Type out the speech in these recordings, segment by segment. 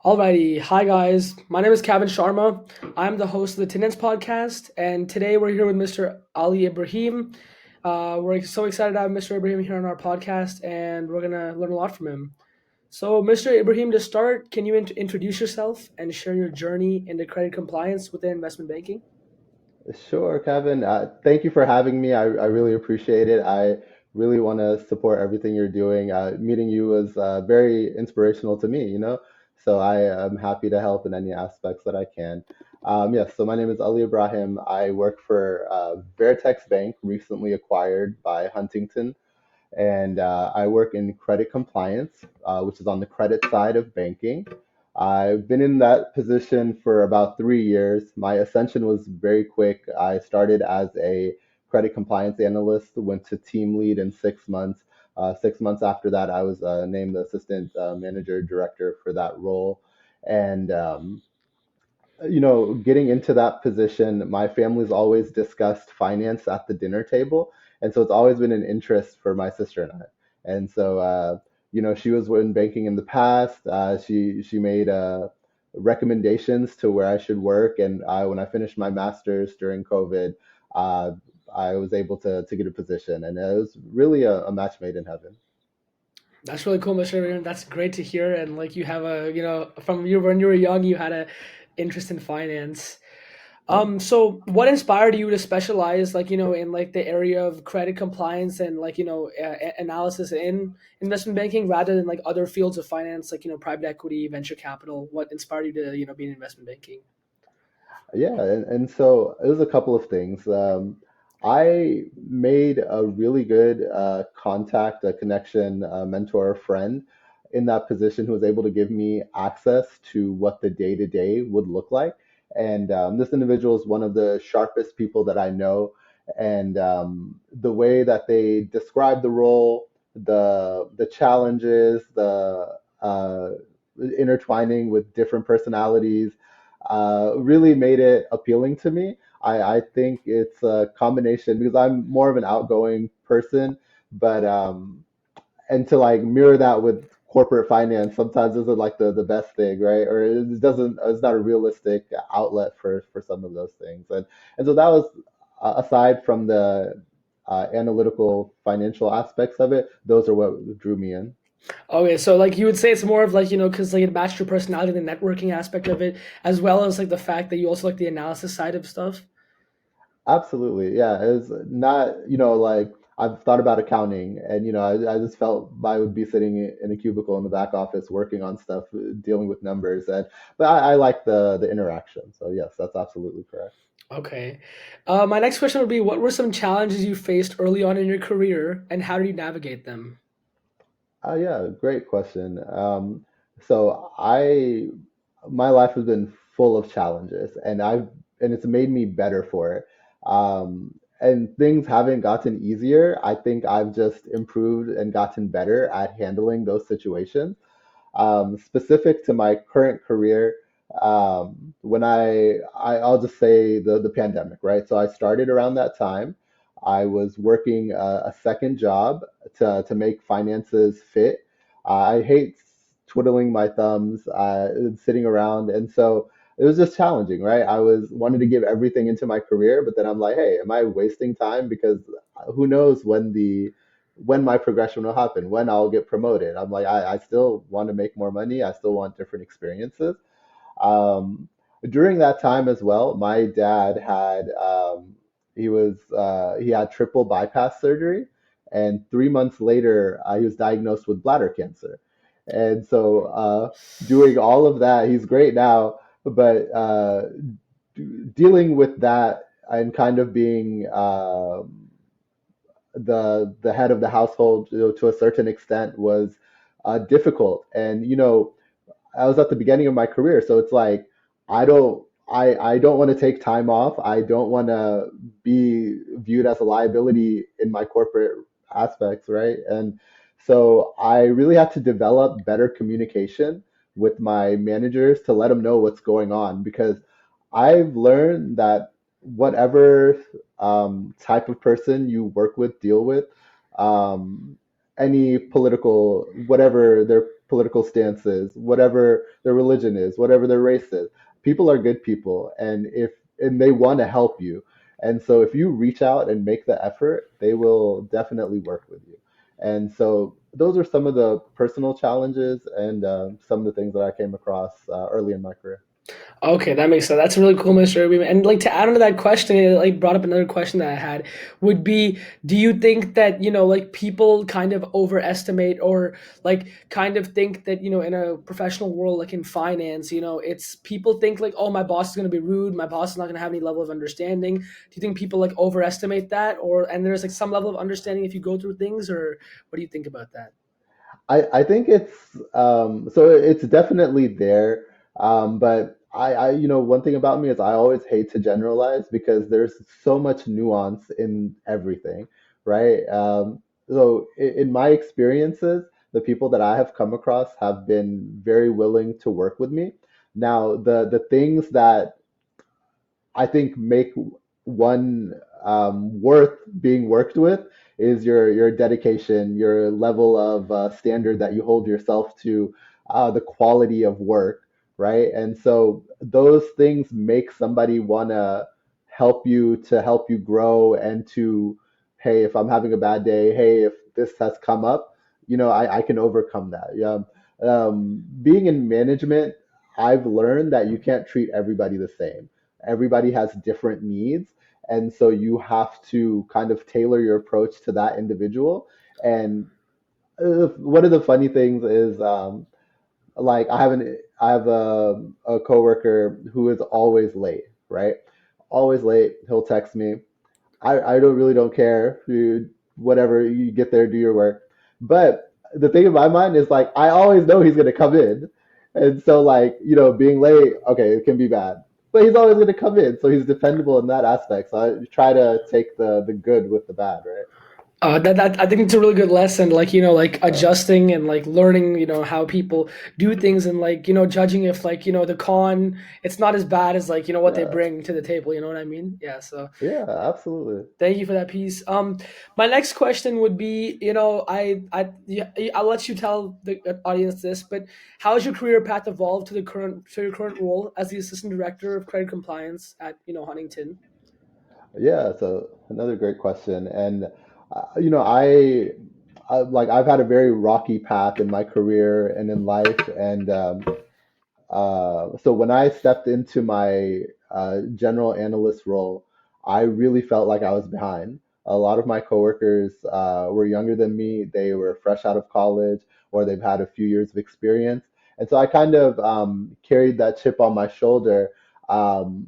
Alrighty, hi guys. My name is Kavin Sharma. I'm the host of the Tinance podcast, and today we're here with Mr. Ali Ibrahim. We're so excited to have Mr. Ibrahim here on our podcast, and we're gonna learn a lot from him. So, Mr. Ibrahim, to start, can you introduce yourself and share your journey into credit compliance within investment banking? Sure, Kevin. Thank you for having me. I really appreciate it. I really want to support everything you're doing. Meeting you was very inspirational to me. So I am happy to help in any aspects that I can. Yes, so my name is Ali Ibrahim. I work for Veritex Bank, recently acquired by Huntington, and I work in credit compliance, which is on the credit side of banking. I've been in that position for about 3 years. My ascension was very quick. I started as a credit compliance analyst, went to team lead in 6 months. 6 months after that, I was named the assistant manager director for that role. And getting into that position, my family's always discussed finance at the dinner table. And so it's always been an interest for my sister and I. And so, she was in banking in the past. She made recommendations to where I should work. And when I finished my master's during COVID, uh, I was able to get a position. And it was really a match made in heaven. That's really cool, Mr. Ibrahim. That's great to hear. And like you have from you when you were young, you had a interest in finance. Yeah. So what inspired you to specialize, in like the area of credit compliance and analysis in investment banking rather than like other fields of finance, like private equity, venture capital? What inspired you to be in investment banking? Yeah, and so it was a couple of things. I made a really good contact, a connection, a mentor, a friend in that position who was able to give me access to what the day to day would look like. And this individual is one of the sharpest people that I know. And the way that they describe the role, the challenges, the intertwining with different personalities really made it appealing to me. I think it's a combination because I'm more of an outgoing person, but and to like mirror that with corporate finance sometimes isn't like the best thing, right? Or it doesn't, it's not a realistic outlet for some of those things. And so that was aside from the analytical financial aspects of it, those are what drew me in. Okay, so like you would say it's more of like because like it matched your personality, the networking aspect of it, as well as like the fact that you also like the analysis side of stuff. Absolutely. Yeah. It's not, like I've thought about accounting and, I just felt I would be sitting in a cubicle in the back office working on stuff, dealing with numbers. But I like the interaction. So yes, that's absolutely correct. Okay. My next question would be, what were some challenges you faced early on in your career, and how did you navigate them? Yeah, great question. So my life has been full of challenges and it's made me better for it. And things haven't gotten easier. I think I've just improved and gotten better at handling those situations. Specific to my current career, when I'll just say the pandemic, right? So I started around that time. I was working a second job to make finances fit. I hate twiddling my thumbs, sitting around, and so it was just challenging, right? I was wanted to give everything into my career, but then I'm like, hey, am I wasting time? Because who knows when my progression will happen, when I'll get promoted. I'm like, I still want to make more money. I still want different experiences. Um, During that time as well, my dad had he had triple bypass surgery, and 3 months later, he was diagnosed with bladder cancer. And so, doing all of that, he's great now, but dealing with that and kind of being the head of the household, to a certain extent was difficult. And I was at the beginning of my career, so it's like I don't want to take time off. I don't want to be viewed as a liability in my corporate aspects, right? And so I really had to develop better communication with my managers to let them know what's going on because I've learned that whatever type of person you work with, deal with, um, any political, whatever their political stance is, whatever their religion is, whatever their race is. People are good people, and they want to help you. And so if you reach out and make the effort, they will definitely work with you. And so those are some of the personal challenges and some of the things that I came across early in my career. Okay, that makes sense. That's really cool, Mr. Irby. And like to add on to that question, it like brought up another question that I had would be, do you think that, like people kind of overestimate or like kind of think that, in a professional world, like in finance, it's people think like, oh, my boss is going to be rude. My boss is not going to have any level of understanding. Do you think people like overestimate that and there's like some level of understanding if you go through things, or what do you think about that? I think it's definitely there, but one thing about me is I always hate to generalize because there's so much nuance in everything, right? So in my experiences, the people that I have come across have been very willing to work with me. Now, the things that I think make one worth being worked with is your dedication, your level of standard that you hold yourself to, the quality of work, right? And so those things make somebody want to help you grow and to, hey, if I'm having a bad day, hey, if this has come up, I can overcome that. Yeah. Being in management, I've learned that you can't treat everybody the same. Everybody has different needs, and so you have to kind of tailor your approach to that individual. And one of the funny things is like I have a coworker who is always late, right? Always late. He'll text me. I don't care. Whatever, you get there, do your work. But the thing in my mind is like I always know he's gonna come in. And so like, being late, okay, it can be bad. But he's always gonna come in, so he's dependable in that aspect. So I try to take the good with the bad, right? That I think it's a really good lesson, like like Uh, adjusting and like learning, how people do things, and like judging if like the con it's not as bad as like what they yeah, bring to the table. You know what I mean? Yeah. So yeah, absolutely. thank you for that piece. My next question would be, yeah, I'll let you tell the audience this, but how has your career path evolved to your current role as the assistant director of credit compliance at Huntington? Yeah, so another great question. And you know, I've had a very rocky path in my career and in life, and so when I stepped into my general analyst role, I really felt like I was behind. A lot of my coworkers were younger than me. They were fresh out of college, or they've had a few years of experience. And so I kind of carried that chip on my shoulder. Um,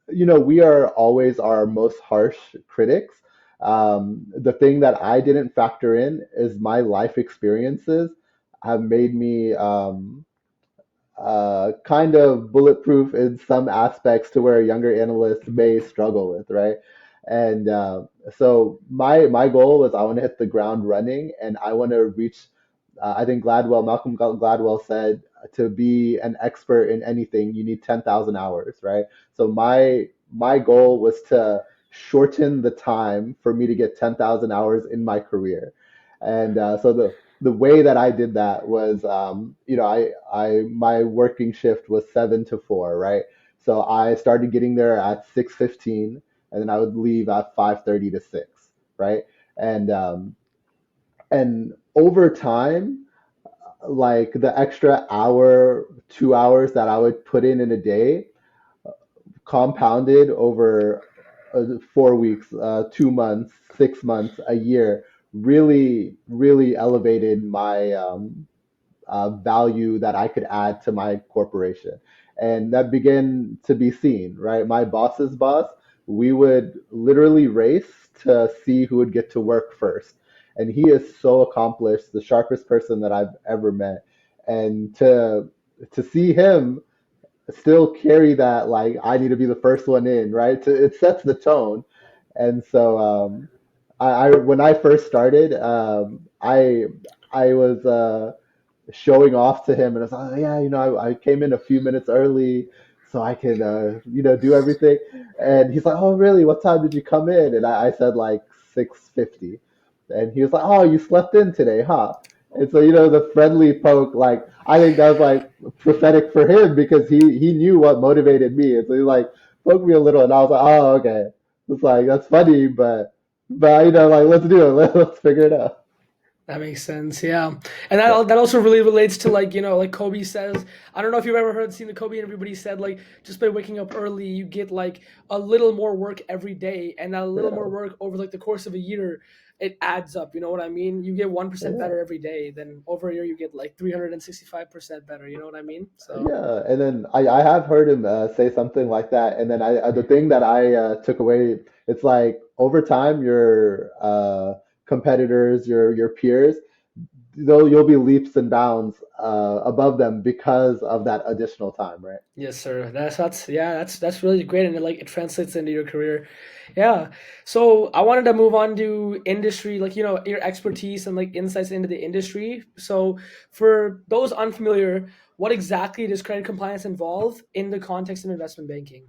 we are always our most harsh critics. The thing that I didn't factor in is my life experiences have made me kind of bulletproof in some aspects to where a younger analyst may struggle with, right? And so my goal was I want to hit the ground running, and I want to reach. I think Malcolm Gladwell said to be an expert in anything, you need 10,000 hours, right? So my goal was to shorten the time for me to get 10,000 hours in my career, and so the way that I did that was, I my working shift was 7 to 4, right? So I started getting there at 6:15, and then I would leave at 5:30 to 6, right? And and over time, like the extra hour, 2 hours that I would put in a day, compounded over 4 weeks, 2 months, 6 months, a year, really elevated my value that I could add to my corporation. And that began to be seen, right? My boss's boss, we would literally race to see who would get to work first. And he is so accomplished, the sharpest person that I've ever met. And to see him still carry that, like, I need to be the first one in, right? It sets the tone. And so I when I first started, I was showing off to him, and I was like, oh, yeah, I came in a few minutes early so I can, do everything. And he's like, oh, really? What time did you come in? And I said like 6:50, and he was like, oh, you slept in today, huh? And so, the friendly poke, like I think that was like prophetic for him because he knew what motivated me. And so he like poked me a little and I was like, oh, okay. It's like that's funny, but like let's do it. Let's figure it out. That makes sense, yeah. And Yeah. that also really relates to, like, like Kobe says. I don't know if you've ever seen the Kobe interview, but he said, like, just by waking up early, you get like a little more work every day, and that little more Yeah. work over like the course of a year, it adds up. You know what I mean? You get 1% Yeah. better every day, then over a year you get like 365% better. You know what I mean? So Yeah, and then I have heard him say something like that, and then the thing that I took away, it's like over time your competitors, your peers, though you'll be leaps and bounds above them because of that additional time, right? yes, sir. That's yeah, that's really great, and it translates into your career. Yeah. So I wanted to move on to industry, like your expertise and like insights into the industry. So for those unfamiliar, what exactly does credit compliance involve in the context of investment banking?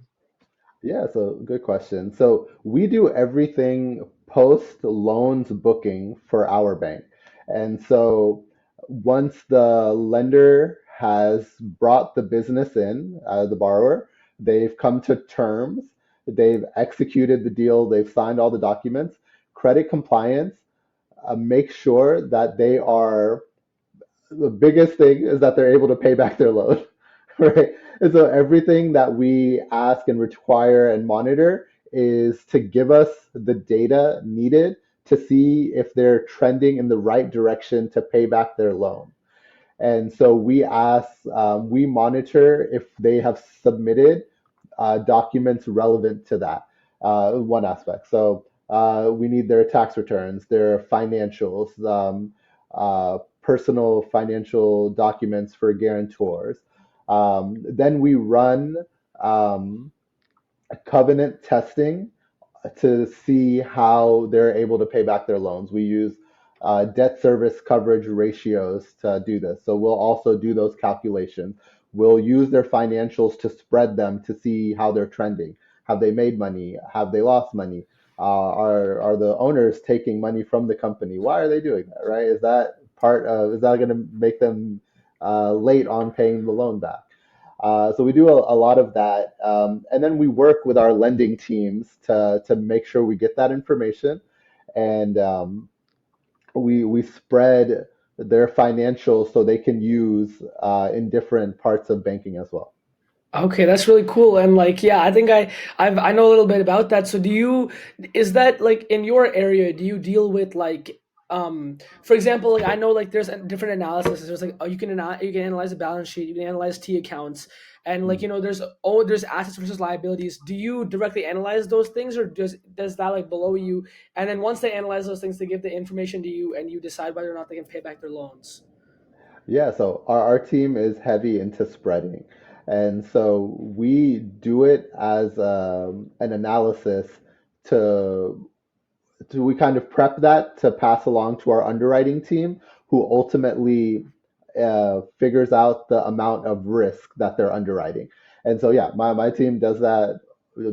Yeah, so good question. So we do everything post loans booking for our bank. And so once the lender has brought the business in, the borrower, they've come to terms, they've executed the deal, they've signed all the documents. Credit compliance makes sure that they are the biggest thing is that they're able to pay back their loan, right? And so everything that we ask and require and monitor is to give us the data needed to see if they're trending in the right direction to pay back their loan. And so we monitor if they have submitted documents relevant to that, one aspect. So we need their tax returns, their financials, personal financial documents for guarantors. Then we run um, covenant testing to see how they're able to pay back their loans. We use debt service coverage ratios to do this. So we'll also do those calculations. We'll use their financials to spread them to see how they're trending. Have they made money? Have they lost money? Are the owners taking money from the company? Why are they doing that? Right? Is that going to make them late on paying the loan back? So we do a lot of that, and then we work with our lending teams to make sure we get that information, and we spread their financials so they can use in different parts of banking as well. Okay, that's really cool. And like, yeah, I think I know a little bit about that. So is that like in your area, do you deal with like for example, like I know like there's different analysis. There's like, oh, you can analyze a balance sheet, you can analyze T accounts, and like Mm. there's assets versus liabilities. Do you directly analyze those things, or does that like below you? And then once they analyze those things, they give the information to you and you decide whether or not they can pay back their loans. Yeah, so our team is heavy into spreading. And so we do it as an analysis to we kind of prep that to pass along to our underwriting team, who ultimately figures out the amount of risk that they're underwriting. And so, yeah, my team does that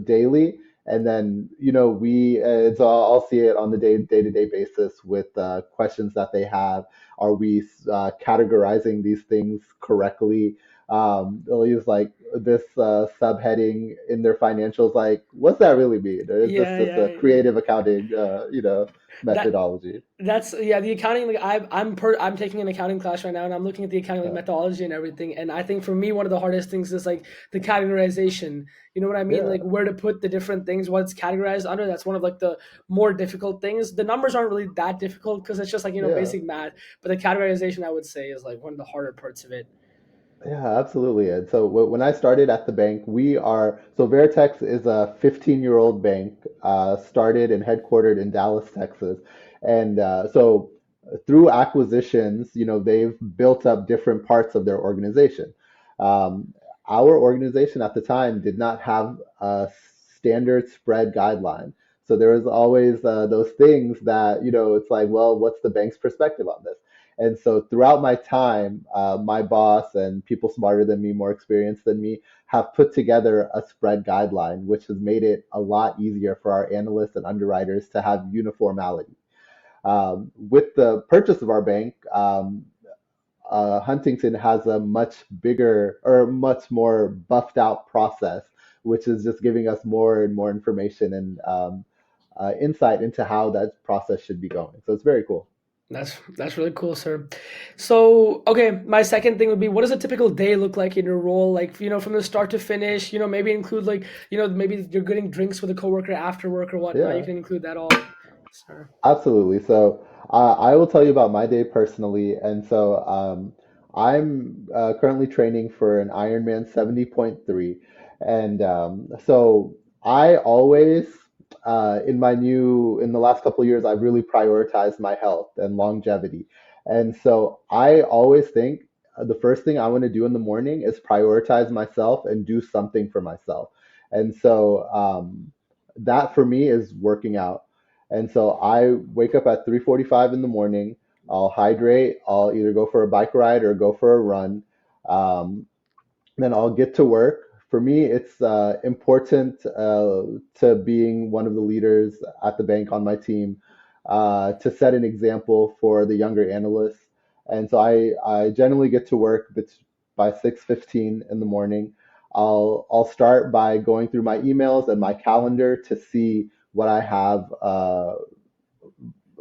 daily. And then, so I'll see it on the to day basis with questions that they have. Are we categorizing these things correctly? They'll use like this subheading in their financials. Like, what's that really mean? Or is this Yeah, just yeah, a yeah. creative accounting, That methodology? That's yeah, the accounting. Like I'm taking an accounting class right now, and I'm looking at the accounting like Uh, methodology and everything. And I think for me, one of the hardest things is like the categorization. You know what I mean? yeah, Like where to put the different things, what it's categorized under. That's one of like the more difficult things. The numbers aren't really that difficult because it's just like yeah. basic math. But the categorization, I would say, is like one of the harder parts of it. Yeah, absolutely. And so when I started at the bank, so Veritex is a 15-year-old bank, started and headquartered in Dallas, Texas. And so through acquisitions, they've built up different parts of their organization. Um, our organization at the time did not have a standard spread guideline. So there was always those things that, it's like, well, what's the bank's perspective on this? And so throughout my time, my boss and people smarter than me, more experienced than me, have put together a spread guideline, which has made it a lot easier for our analysts and underwriters to have uniformity. With the purchase of our bank, Huntington has a much bigger or much more buffed out process, which is just giving us more and more information and insight into how that process should be going. So it's very cool. That's really cool, sir. So, okay, my second thing would be, what does a typical day look like in your role? Like, from the start to finish. Maybe include like, maybe you're getting drinks with a coworker after work or whatnot. You Yeah. can include that all, sir. Absolutely. So I will tell you about my day personally. And so I'm currently training for an Ironman 70.3. And so I always, in the last couple of years, I've really prioritized my health and longevity. And so I always think the first thing I want to do in the morning is prioritize myself and do something for myself. And so that for me is working out. And so I wake up at 3:45 in the morning. I'll hydrate. I'll either go for a bike ride or go for a run. Um, then I'll get to work. For me, it's important to being one of the leaders at the bank on my team to set an example for the younger analysts. And so I generally get to work by 6:15 in the morning. I'll start by going through my emails and my calendar to see what I have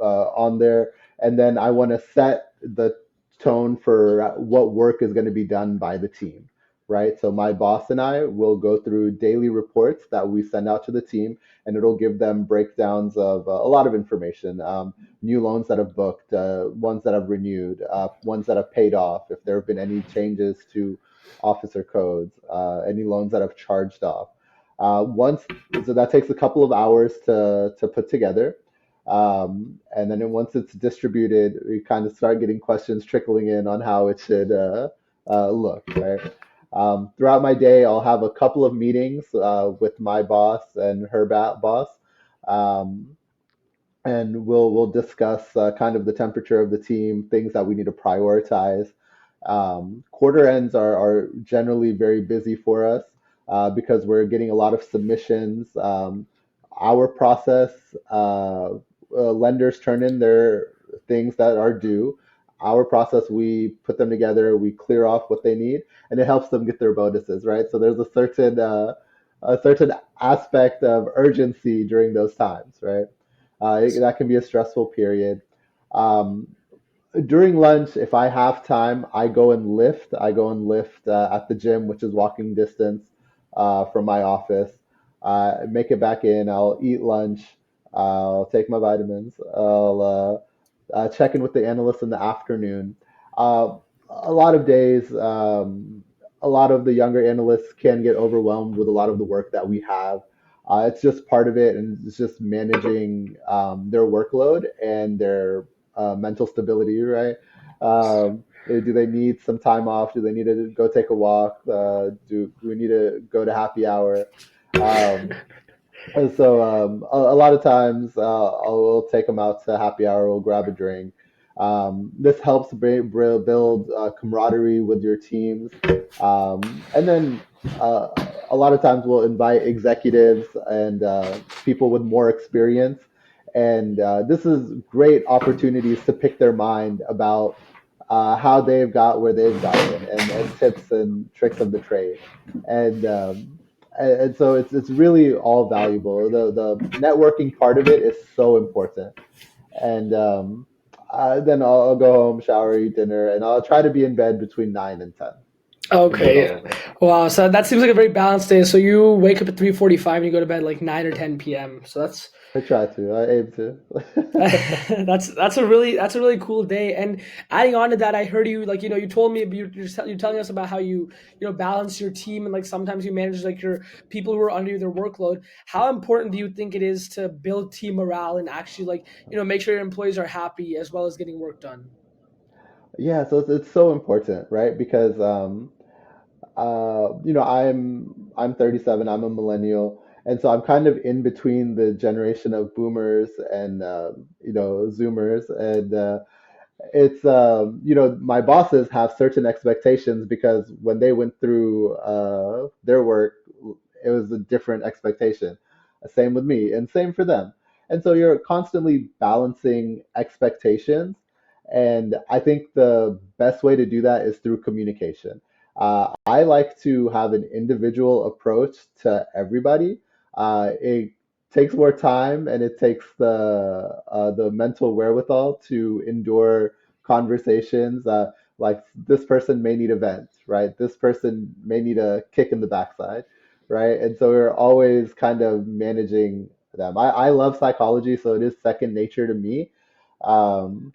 on there, and then I want to set the tone for what work is going to be done by the team, right? So my boss and I will go through daily reports that we send out to the team, and it'll give them breakdowns of a lot of information, new loans that have booked, ones that have renewed, ones that have paid off, if there have been any changes to officer codes, any loans that have charged off. Once, so that takes a couple of hours to put together. And then once it's distributed, we kind of start getting questions trickling in on how it should look, right? Throughout my day, I'll have a couple of meetings with my boss and her boss, um, and we'll discuss kind of the temperature of the team, things that we need to prioritize. Quarter ends are generally very busy for us because we're getting a lot of submissions. Our process, lenders turn in their things that are due. Our process, we put them together, we clear off what they need, and it helps them get their bonuses, right? So there's a certain aspect of urgency during those times, right? That can be a stressful period. Um, During lunch, if I have time, I go and lift. I go and lift at the gym, which is walking distance from my office. Make it back in. I'll eat lunch. I'll take my vitamins. I'll check in with the analysts in the afternoon. A lot of days, a lot of the younger analysts can get overwhelmed with a lot of the work that we have. It's just part of it, and it's just managing their workload and their mental stability, right? Do they need some time off? Do they need to go take a walk? Do we need to go to happy hour? Um, and so a lot of times we'll take them out to happy hour. We'll grab a drink. This helps build camaraderie with your teams, and then uh, a lot of times we'll invite executives and people with more experience. And this is great opportunities to pick their mind about how they've got where they've gotten, and tips and tricks of the trade. And and so it's really all valuable. The networking part of it is so important. And then I'll go home, shower, eat dinner, and I'll try to be in bed between 9 and 10 and get it all Okay. over. Wow. So that seems like a very balanced day. So you wake up at 3:45 and you go to bed like 9 or 10 p.m. So that's I try to. I aim to. that's a really cool day. And adding on to that, I heard you like you told me you're telling us about how you balance your team, and like sometimes you manage like your people who are under their workload. How important do you think it is to build team morale and actually like make sure your employees are happy as well as getting work done? Yeah, so it's so important, right? Because I'm 37. I'm a millennial, and so I'm kind of in between the generation of boomers and Zoomers, and it's my bosses have certain expectations because when they went through their work, it was a different expectation. Same with me, and same for them. And so you're constantly balancing expectations. And I think the best way to do that is through communication. I like to have an individual approach to everybody. It takes more time and it takes the mental wherewithal to endure conversations. Like this person may need a vent, right? This person may need a kick in the backside, right? And so we're always kind of managing them. I love psychology, so it is second nature to me. Um,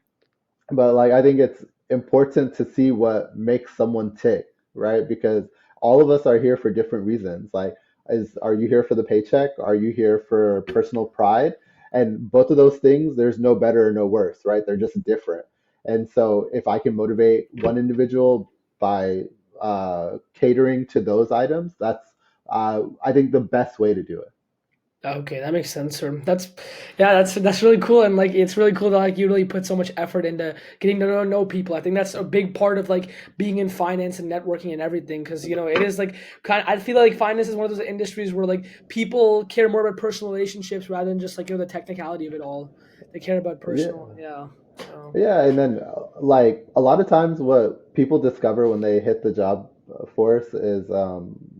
but like I think it's important to see what makes someone tick, right? Because all of us are here for different reasons. Like, is are you here for the paycheck? Are you here for personal pride? And both of those things, there's no better or no worse, right? They're just different. And so if I can motivate one individual by catering to those items, that's I think the best way to do it. Okay, that makes sense, sir. Yeah, that's really cool, and like it's really cool that like you really put so much effort into getting to know people. I think that's a big part of like being in finance and networking and everything, because it is like I feel like finance is one of those industries where like people care more about personal relationships rather than just like the technicality of it all. They care about Yeah. personal, yeah. So Yeah, and then like a lot of times what people discover when they hit the job force is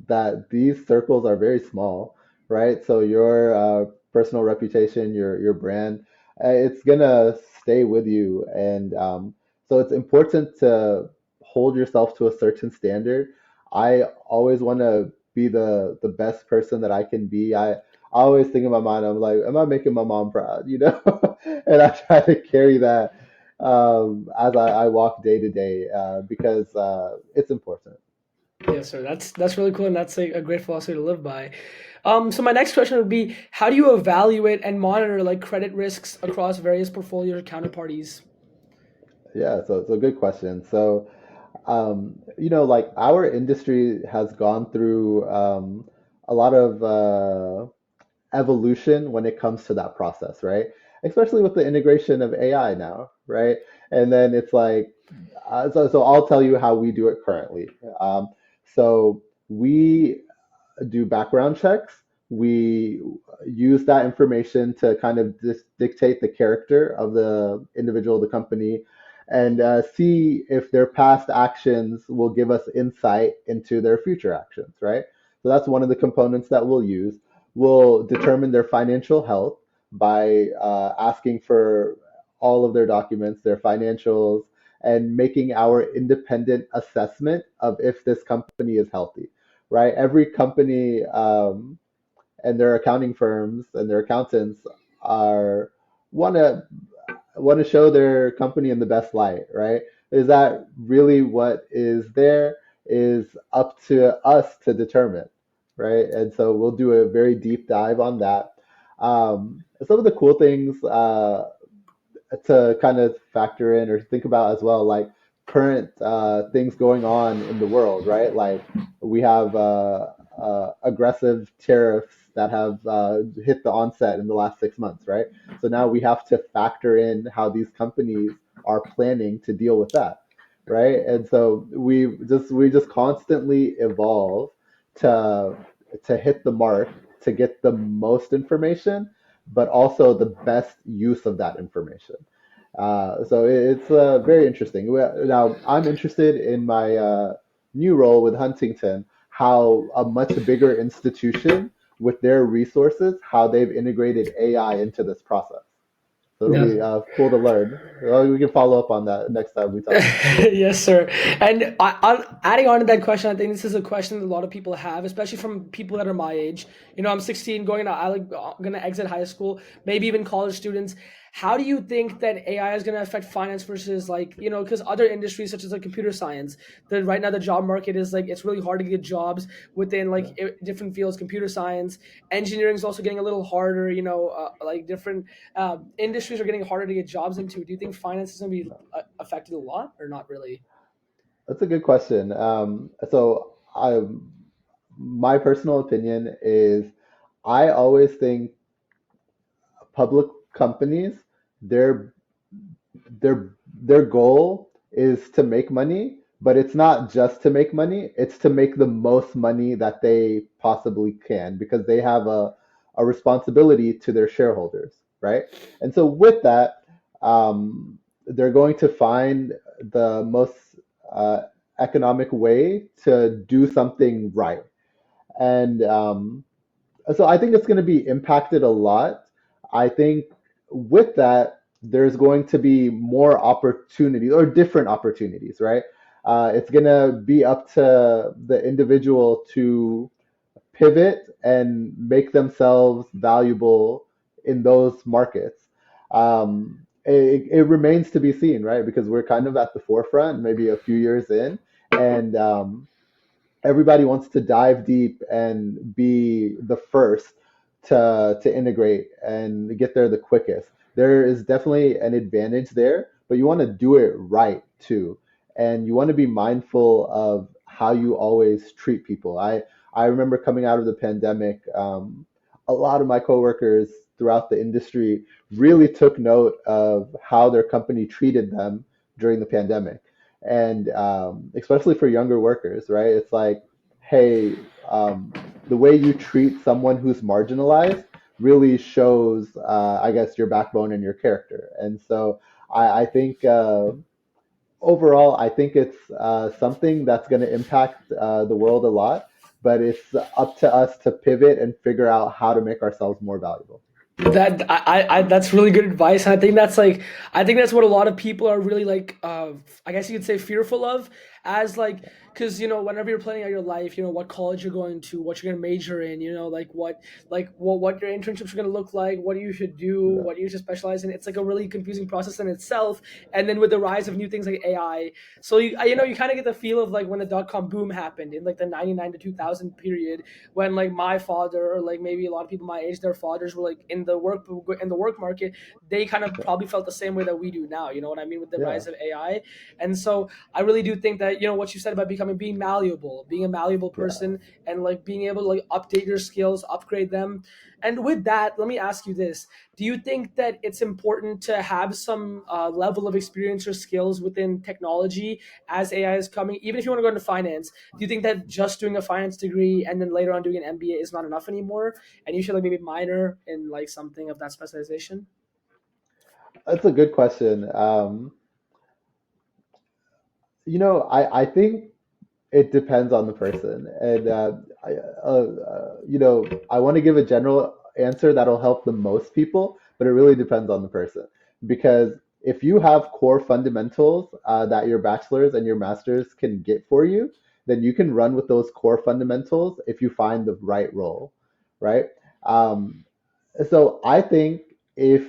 that these circles are very small, right? So your personal reputation, your brand, it's gonna stay with you, and so it's important to hold yourself to a certain standard. I always want to be the best person that I can be. I always think in my mind, I'm like, am I making my mom proud? You know, and I try to carry that as I walk day to day because it's important. yes, sir. That's really cool, and that's a great philosophy to live by. So my next question would be, how do you evaluate and monitor like credit risks across various portfolios or counterparties? Yeah, so it's a good question. So, like our industry has gone through a lot of evolution when it comes to that process, right? Especially with the integration of AI now, right? And then it's like, so I'll tell you how we do it currently. So we do background checks. We use that information to kind of dictate the character of the individual, the company, and see if their past actions will give us insight into their future actions, right? So that's one of the components that we'll use. We'll determine their financial health by asking for all of their documents, their financials, and making our independent assessment of if this company is healthy, right? Every company and their accounting firms and their accountants are want to want to show their company in the best light, right? Is that really what is there is up to us to determine, right? And so we'll do a very deep dive on that. Some of the cool things to kind of factor in or think about as well, like current things going on in the world, right? Like we have aggressive tariffs that have hit the onset in the last 6 months, right? So now we have to factor in how these companies are planning to deal with that, right? And so we just constantly evolve to to hit the mark to get the most information, but also the best use of that information. So it's very interesting. Now, I'm interested in my new role with Huntington, how a much bigger institution with their resources, how they've integrated AI into this process. So it'll Yeah. be cool to learn. Well, we can follow up on that next time we talk. Yes, sir. And adding on to that question, I think this is a question that a lot of people have, especially from people that are my age. I'm 16, gonna exit high school, maybe even college students. How do you think that AI is gonna affect finance versus like because other industries such as like computer science, that right now the job market is like it's really hard to get jobs within like Yeah. different fields. Computer science, engineering is also getting a little harder. Like different industries are getting harder to get jobs into. Do you think finance is going to be affected a lot or not really? That's a good question. My personal opinion is I always think public companies, their their goal is to make money, but it's not just to make money, it's to make the most money that they possibly can because they have a responsibility to their shareholders, right? And so with that, they're going to find the most uh, economic way to do something right. And so I think it's going to be impacted a lot. I think with that, there's going to be more opportunities or different opportunities, right? It's going to be up to the individual to pivot and make themselves valuable in those markets. It remains to be seen, right? Because we're kind of at the forefront, maybe a few years in, and everybody wants to dive deep and be the first to integrate and get there the quickest. There is definitely an advantage there, but you want to do it right too. And you want to be mindful of how you always treat people. I remember coming out of the pandemic, a lot of my coworkers throughout the industry really took note of how their company treated them during the pandemic, and especially for younger workers, right? It's like, hey, the way you treat someone who's marginalized really shows, I guess, your backbone and your character. And so I think overall, I think it's something that's going to impact the world a lot, but it's up to us to pivot and figure out how to make ourselves more valuable. That's really good advice. And I think that's like, I think that's what a lot of people are really like, I guess you could say fearful of, as like, because whenever you're planning out your life, what college you're going to, what you're going to major in, what your internships are going to look like, what you should do, Yeah, what you should specialize in. It's like a really confusing process in itself. And then with the rise of new things like AI, so you kind of get the feel of like when the dot-com boom happened in like the 99 to 2000 period, when like my father, or like maybe a lot of people my age, their fathers were like in the work market. They kind of yeah, probably felt the same way that we do now, you know what I mean, with the yeah, rise of AI. And so I really do think that what you said about being malleable, being a malleable yeah. person, and like being able to like update your skills, upgrade them. And with that, let me ask you this: do you think that it's important to have some level of experience or skills within technology as AI is coming, even if you want to go into finance? Do you think that just doing a finance degree and then later on doing an MBA is not enough anymore, and you should like maybe minor in like something of that specialization? That's a good question. I think it depends on the person, and I want to give a general answer that'll help the most people, but it really depends on the person. Because if you have core fundamentals that your bachelor's and your master's can get for you, then you can run with those core fundamentals if you find the right role, right? Um, so I think if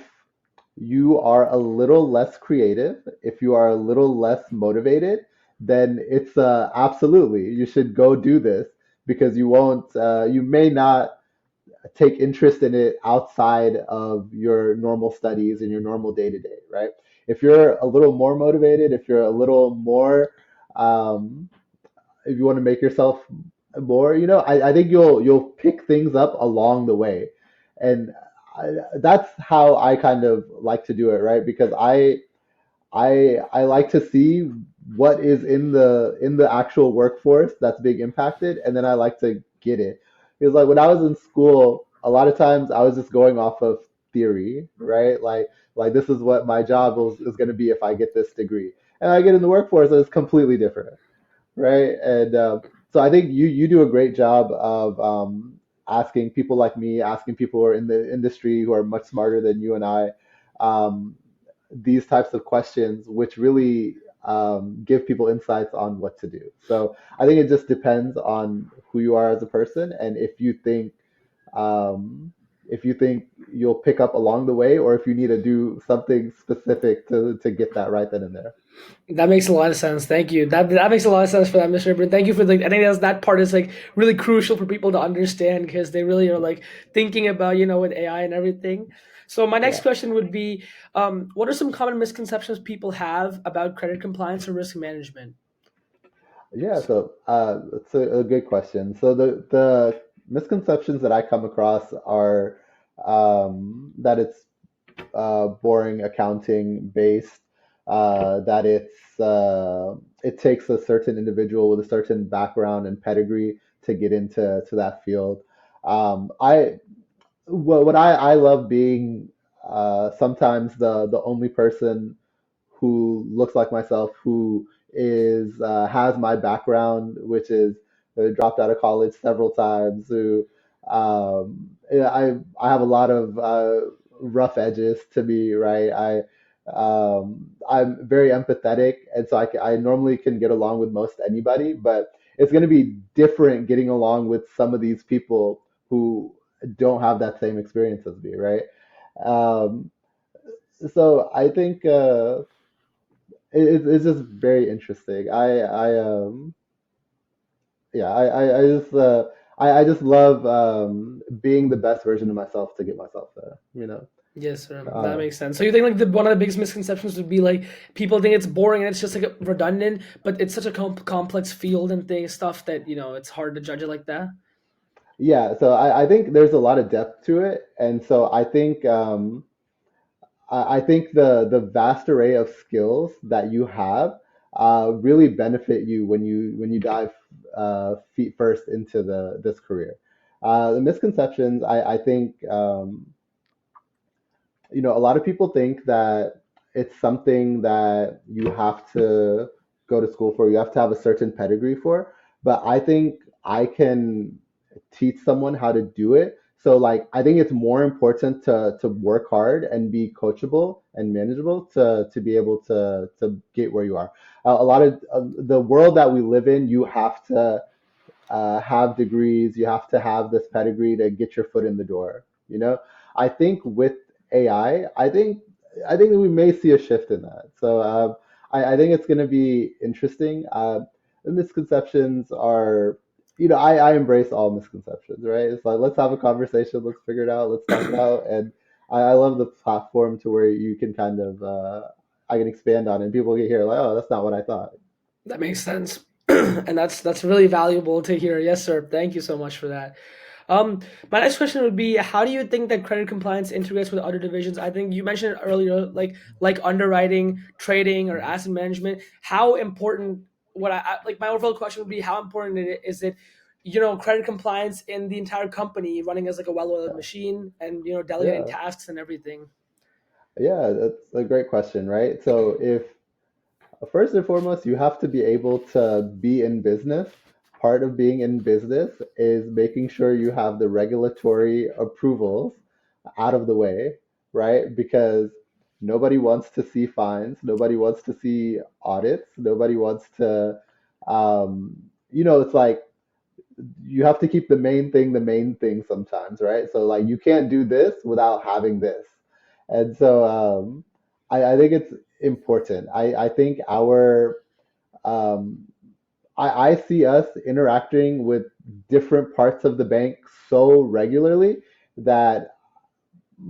you are a little less creative, if you are a little less motivated, then it's absolutely you should go do this, because you may not take interest in it outside of your normal studies and your normal day to day, right? If you're a little more motivated, if you're a little more um, if you want to make yourself more, I think you'll pick things up along the way, and that's how I kind of like to do it, right? Because I like to see what is in the actual workforce that's being impacted, and then I like to get it. Because like when I was in school, a lot of times I was just going off of theory, right? Like this is what my job is going to be if I get this degree, and I get in the workforce, and it's completely different, right? And so I think you do a great job of asking people like me, asking people who are in the industry who are much smarter than you and I, um, these types of questions, which really give people insights on what to do. So I think it just depends on who you are as a person, and um, if you think you'll pick up along the way, or if you need to do something specific to get that right then and there. That makes a lot of sense. Thank you. That makes a lot of sense for that, Mr. Ibrahim. Thank you for like. I think that part is like really crucial for people to understand, because they really are like thinking about with AI and everything. So my next Yeah. question would be, what are some common misconceptions people have about credit compliance or risk management? Yeah, so it's a good question. So the misconceptions that I come across are that it's boring accounting based, that it takes a certain individual with a certain background and pedigree to get into that field. I what I love being sometimes the only person who looks like myself, who is has my background, which is dropped out of college several times, who yeah, I have a lot of rough edges to me, right? I'm very empathetic, and so I normally can get along with most anybody, but it's going to be different getting along with some of these people who don't have that same experience as me, right? Um, so I think it's just very interesting. Yeah, I just I just love being the best version of myself to get myself there, you know. Yes, sir. That Uh, makes sense. So you think like the one of the biggest misconceptions would be like people think it's boring and it's just like redundant, but it's such a complex field and thing stuff that it's hard to judge it like that. yeah, so I think there's a lot of depth to it, and so I think the vast array of skills that you have really benefit you when you dive feet first into the this career. The misconceptions, I think, a lot of people think that it's something that you have to go to school for, you have to have a certain pedigree for. But I think I can teach someone how to do it. So like I think it's more important to work hard and be coachable and manageable to be able to get where you are. A lot of the world that we live in, you have to have degrees, you have to have this pedigree to get your foot in the door. You know, I think with AI, I think that we may see a shift in that. So I think it's going to be interesting. The misconceptions are, I embrace all misconceptions, right? It's like let's have a conversation, let's figure it out, let's talk it out, and I love the platform to where you can kind of I can expand on it, and people get here like, oh, that's not what I thought. That makes sense. And that's really valuable to hear. Yes, sir. Thank you so much for that. My next question would be, how do you think that credit compliance integrates with other divisions? I think you mentioned it earlier, like underwriting, trading, or asset management. How important? Like my overall question would be, how important is it? Credit compliance in the entire company running as like a well-oiled machine, and delegating Yeah. tasks and everything. Yeah, that's a great question, right? So if first and foremost, you have to be able to be in business. Part of being in business is making sure you have the regulatory approvals out of the way, right? Because nobody wants to see fines, nobody wants to see audits, nobody wants to, it's like you have to keep the main thing sometimes, right? So like you can't do this without having this. And so I think it's important. I think um, I see us interacting with different parts of the bank so regularly that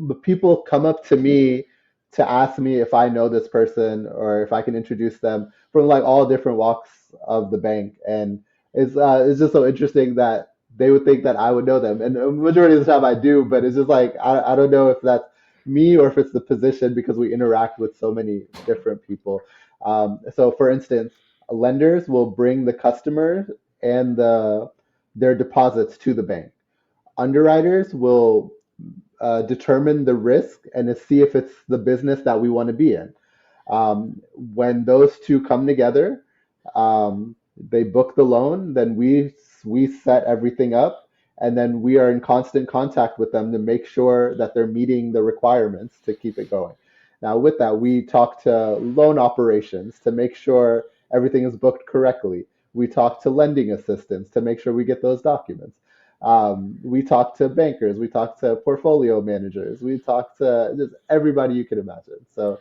the people come up to me to ask me if I know this person or if I can introduce them from like all different walks of the bank, and it's just so interesting that they would think that I would know them, and the majority of the time I do, but it's just like I don't know if that's me or if it's the position because we interact with so many different people. So, for instance, lenders will bring the customer and their deposits to the bank. Underwriters will determine the risk and to see if it's the business that we want to be in. When those two come together, they book the loan, then we set everything up, and then we are in constant contact with them to make sure that they're meeting the requirements to keep it going. Now, with that, we talk to loan operations to make sure everything is booked correctly. We talk to lending assistants to make sure we get those documents. We talk to bankers, we talk to portfolio managers, we talk to just everybody you could imagine. So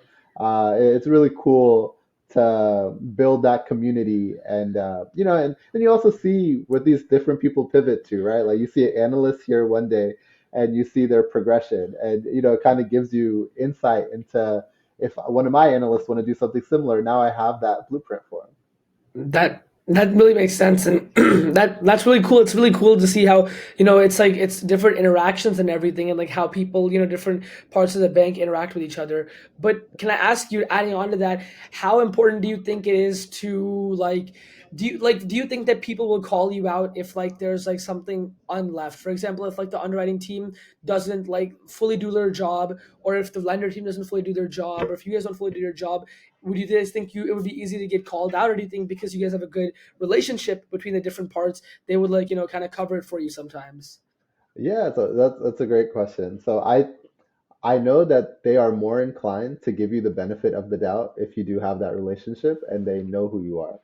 it's really cool to build that community, and and then you also see what these different people pivot to, right? Like you see an analyst here one day, and you see their progression, and it kind of gives you insight into if one of my analysts want to do something similar. Now I have that blueprint for them. That really makes sense, and that's really cool. It's really cool to see how it's like it's different interactions and everything, and like how people different parts of the bank interact with each other. But can I ask you, adding on to that, how important do you think it is to like do you think that people will call you out if like there's like something unleft? For example, if like the underwriting team doesn't like fully do their job, or if the lender team doesn't fully do their job, or if you guys don't fully do your job, would you guys think you it would be easy to get called out, or do you think because you guys have a good relationship between the different parts, they would like kind of cover it for you sometimes? Yeah, so that's a great question. So I know that they are more inclined to give you the benefit of the doubt if you do have that relationship and they know who you are.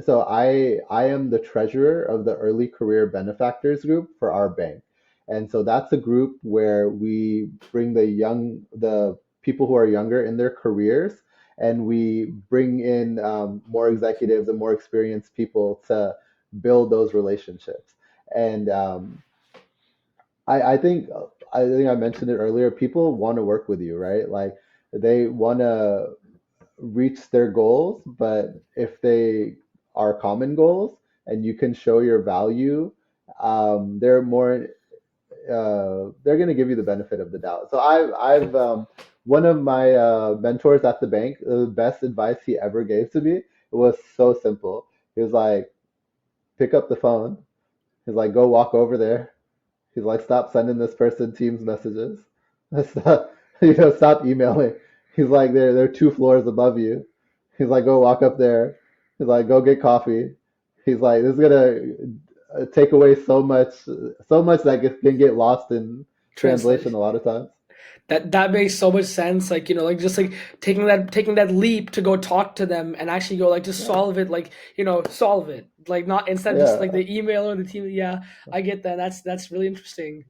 So I am the treasurer of the Early Career Benefactors Group for our bank, and so that's a group where we bring the people who are younger in their careers, and we bring in more executives and more experienced people to build those relationships. And I think I mentioned it earlier. People want to work with you, right? Like they want to reach their goals, but if they are common goals and you can show your value, they're more they're going to give you the benefit of the doubt. So I've one of my mentors at the bank, the best advice he ever gave to me, it was so simple. He was like, pick up the phone. He's like, go walk over there. He's like, stop sending this person Teams messages. Stop, stop emailing. He's like, they're two floors above you. He's like, go walk up there. He's like, go get coffee. He's like, this is gonna take away so much that can get lost in translation Translation. a lot of times. That makes so much sense. Like, like just like taking that leap to go talk to them and actually go like just Yeah, solve it, like, solve it. Like not instead of just like yeah. the email or the team. Yeah, I get that. That's really interesting.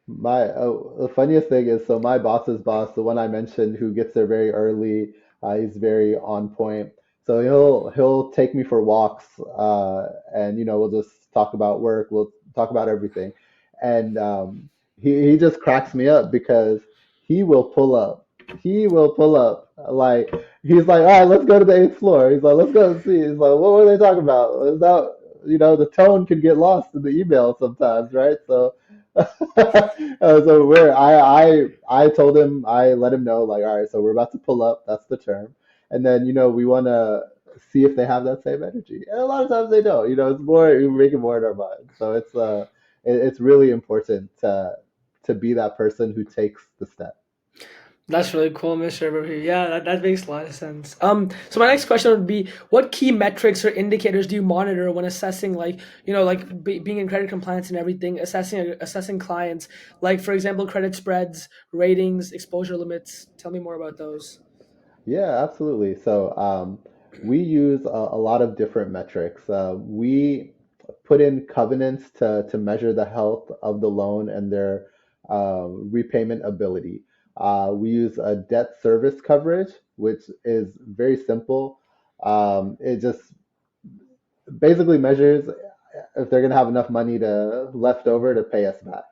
My the funniest thing is, so my boss's boss, the one I mentioned, who gets there very early, he's very on point. So he'll take me for walks, and we'll just talk about work, we'll talk about everything, and he just cracks me up because he will pull up, he will pull up like he's like, all right, let's go to the eighth floor. He's like, let's go and see. He's like, what were they talking about? Is that the tone could get lost in the email sometimes, right? So. So I told him, I let him know, like, all right, so we're about to pull up, that's the term, and then we want to see if they have that same energy, and a lot of times they don't. It's more, we make it more in our mind. So it's really important to be that person who takes the step. That's really cool, Mr. Ibrahim. Yeah, that makes a lot of sense. So my next question would be, what key metrics or indicators do you monitor when assessing, like, like being in credit compliance and everything, assessing clients, like for example, credit spreads, ratings, exposure limits. Tell me more about those. Yeah, absolutely. So we use a lot of different metrics. We put in covenants to measure the health of the loan and their repayment ability. We use a debt service coverage, which is very simple. It just basically measures if they're going to have enough money to left over to pay us back.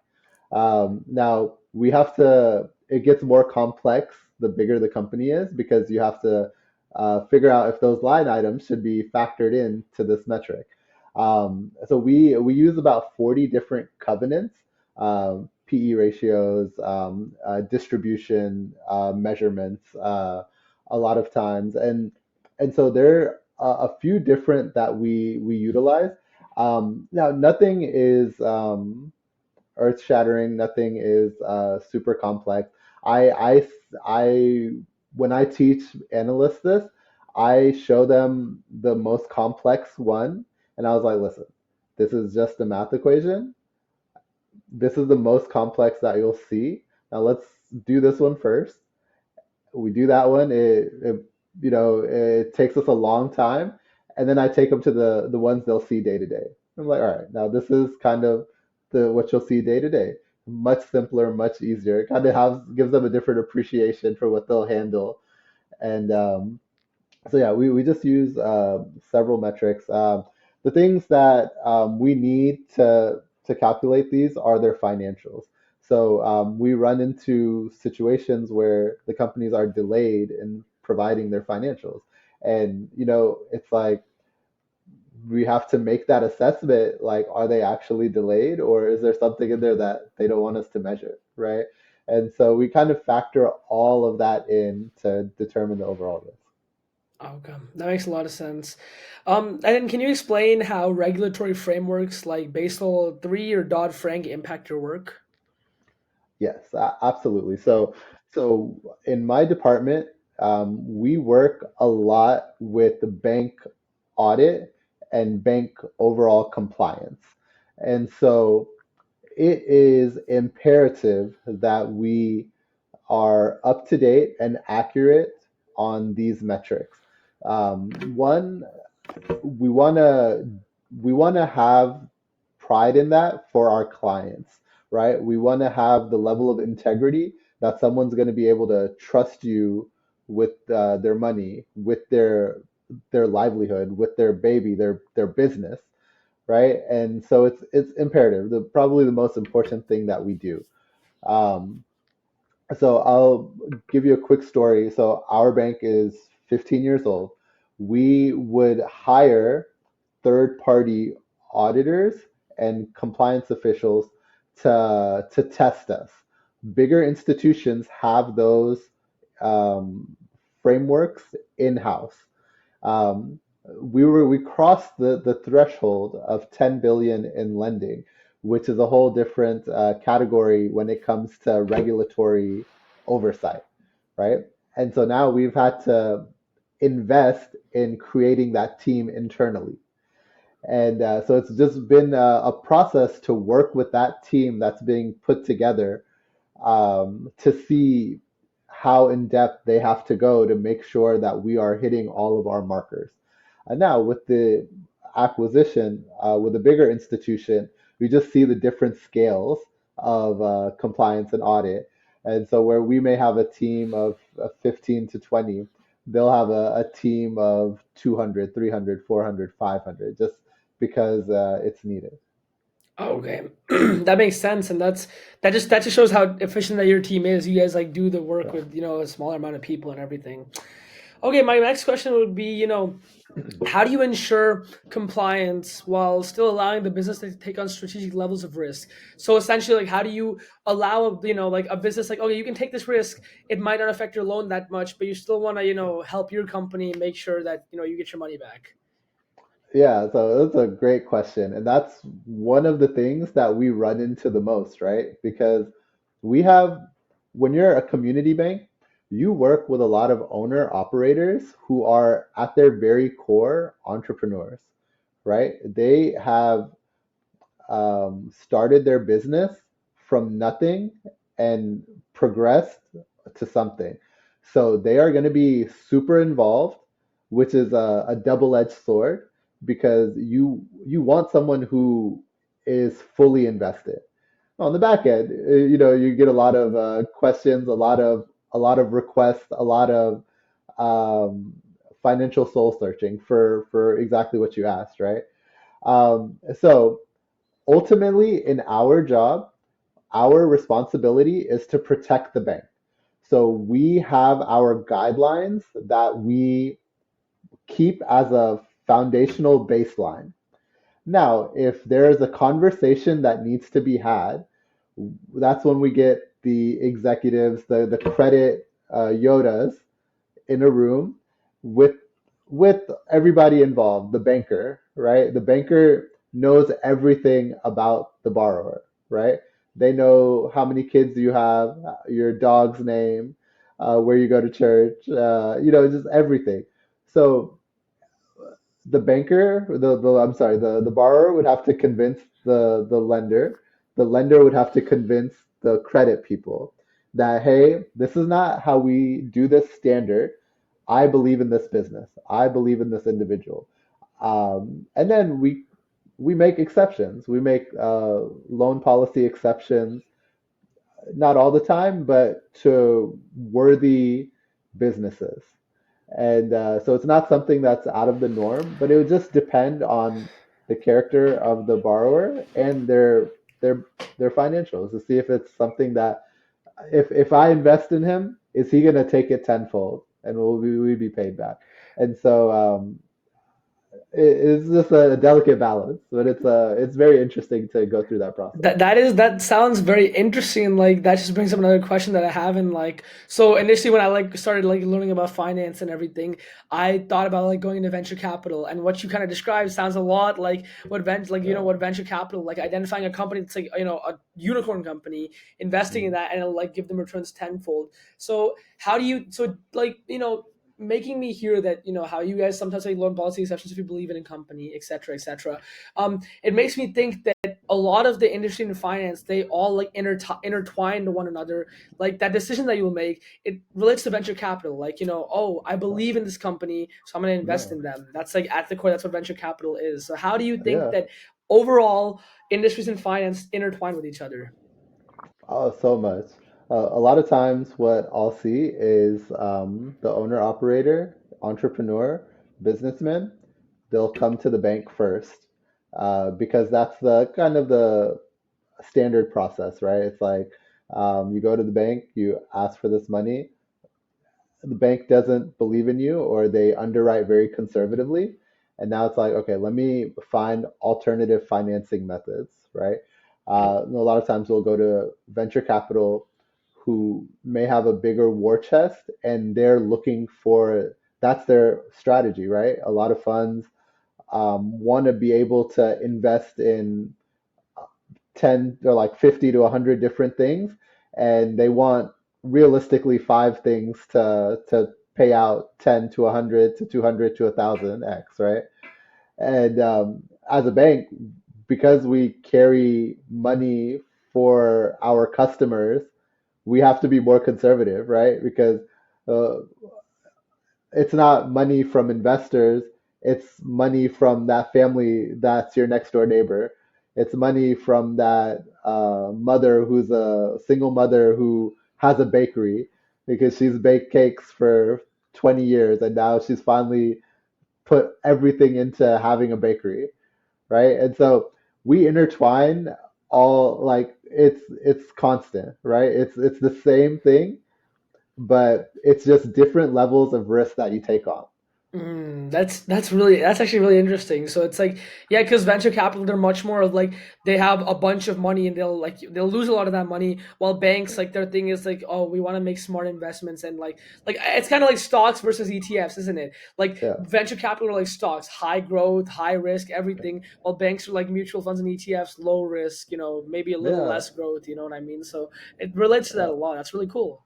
Now we have to, it gets more complex the bigger the company is because you have to figure out if those line items should be factored into this metric. So we use about 40 different covenants, PE ratios, distribution measurements, a lot of times, and so there are a few different that we utilize. Now nothing is earth shattering. Nothing is super complex. I, I, I, when I teach analysts this, I show them the most complex one, and I was like, listen, this is just a math equation. This is the most complex that you'll see. Now let's do this one first. We do that one. It takes us a long time, and then I take them to the ones they'll see day to day. I'm like, all right, now this is kind of the what you'll see day to day. Much simpler, much easier. It kind of gives them a different appreciation for what they'll handle. And so yeah, we just use several metrics. The things that we need to calculate these are their financials. So we run into situations where the companies are delayed in providing their financials, and it's like we have to make that assessment. Like, are they actually delayed, or is there something in there that they don't want us to measure, right? And so we kind of factor all of that in to determine the overall risk. Okay, that makes a lot of sense. And then can you explain how regulatory frameworks like Basel III or Dodd-Frank impact your work? Yes, absolutely. So in my department, we work a lot with the bank audit and bank overall compliance. And so it is imperative that we are up to date and accurate on these metrics. One, we want to we want to have pride in that for our clients, right? We want to have the level of integrity that someone's going to be able to trust you with their money, with their livelihood, with their baby, their business, right? And so it's imperative. Probably the most important thing that we do. Um, so I'll give you a quick story. So our bank is 15 years old. We would hire third-party auditors and compliance officials to test us. Bigger institutions have those frameworks in-house. Um, we crossed the threshold of 10 billion in lending, which is a whole different category when it comes to regulatory oversight, right? And so now we've had to invest in creating that team internally. And so it's just been a process to work with that team that's being put together to see how in depth they have to go to make sure that we are hitting all of our markers. And now with the acquisition with a bigger institution, we just see the different scales of compliance and audit. And so where we may have a team of 15 to 20, they'll have a team of 200, 300, 400, 500, just because it's needed. Oh, okay, that makes sense, and that just shows how efficient that your team is. You guys like do the work Yeah. with a smaller amount of people and everything. Okay, my next question would be, how do you ensure compliance while still allowing the business to take on strategic levels of risk? So essentially, like, how do you allow like a business like, okay, you can take this risk. It might not affect your loan that much, but you still want to help your company make sure that you get your money back. Yeah, so that's a great question. And that's one of the things that we run into the most, right? Because we have, when you're a community bank, you work with a lot of owner operators who are at their very core entrepreneurs, right? They have started their business from nothing and progressed to something. So they are going to be super involved, which is a double-edged sword because you want someone who is fully invested. On the back end, you get a lot of questions, a lot of requests, a lot of um, financial soul searching for exactly what you asked, right? So ultimately, in our job, our responsibility is to protect the bank. So we have our guidelines that we keep as a foundational baseline. Now, if there is a conversation that needs to be had, that's when we get the executives, the credit Yodas in a room with with everybody involved, the banker, right? The banker knows everything about the borrower, right? They know how many kids you have, your dog's name, where you go to church, just everything. So the banker, I'm sorry, the borrower would have to convince the lender. The lender would have to convince the credit people that, hey, this is not how we do this standard. I believe in this business. I believe in this individual. And then we make exceptions. We make loan policy exceptions, not all the time, but to worthy businesses. And so it's not something that's out of the norm, but it would just depend on the character of the borrower and their their financials to see if it's something that if I invest in him, is he going to take it tenfold and will we be paid back? And so it's just a delicate balance, but it's very interesting to go through that process. That sounds very interesting, and like that just brings up another question that I have. And like, so initially when I like started like learning about finance and everything, I thought about like going into venture capital. And what you kind of described sounds a lot like Yeah, what venture capital, like identifying a company that's like a unicorn company, investing in mhm. that, and it'll like give them returns tenfold. So how do you so like making me hear that how you guys sometimes like loan policy exceptions if you believe in a company, etc., etc. It makes me think that a lot of the industry and finance, they all like intertwine to one another. Like that decision that you'll make, it relates to venture capital. Like oh, I believe in this company, so I'm going to invest Yeah, in them. That's like at the core, that's what venture capital is. So how do you think yeah. that overall industries and finance intertwine with each other? Oh, so much. A lot of times, what I'll see is the owner operator, entrepreneur, businessman. They'll come to the bank first because that's the kind of the standard process, right? It's like you go to the bank, you ask for this money, the bank doesn't believe in you or they underwrite very conservatively. And now it's like, okay, let me find alternative financing methods, right? A lot of times we'll go to venture capital who may have a bigger war chest and they're looking for that's their strategy, right? A lot of funds want to be able to invest in 10 or like 50 to 100 different things and they want realistically five things to pay out 10 to 100 to 200 to 1000 x, right? And as a bank, because we carry money for our customers, we have to be more conservative, right? Because uh, it's not money from investors. It's money from that family that's your next door neighbor. It's money from that mother who's a single mother who has a bakery because she's baked cakes for 20 years and now she's finally put everything into having a bakery, right? And so we intertwine all like it's constant, right? It's the same thing, but it's just different levels of risk that you take on. That's actually really interesting. So it's like, yeah, because venture capital, they're much more of like they have a bunch of money and they'll lose a lot of that money. While banks, like their thing is like, oh, we want to make smart investments, and like it's kind of like stocks versus ETFs, isn't it? Like Yeah. venture capital are like stocks, high growth, high risk, everything. While banks are like mutual funds and ETFs, low risk, maybe a little Yeah, less growth. You know what I mean? So it relates to that yeah, a lot. That's really cool.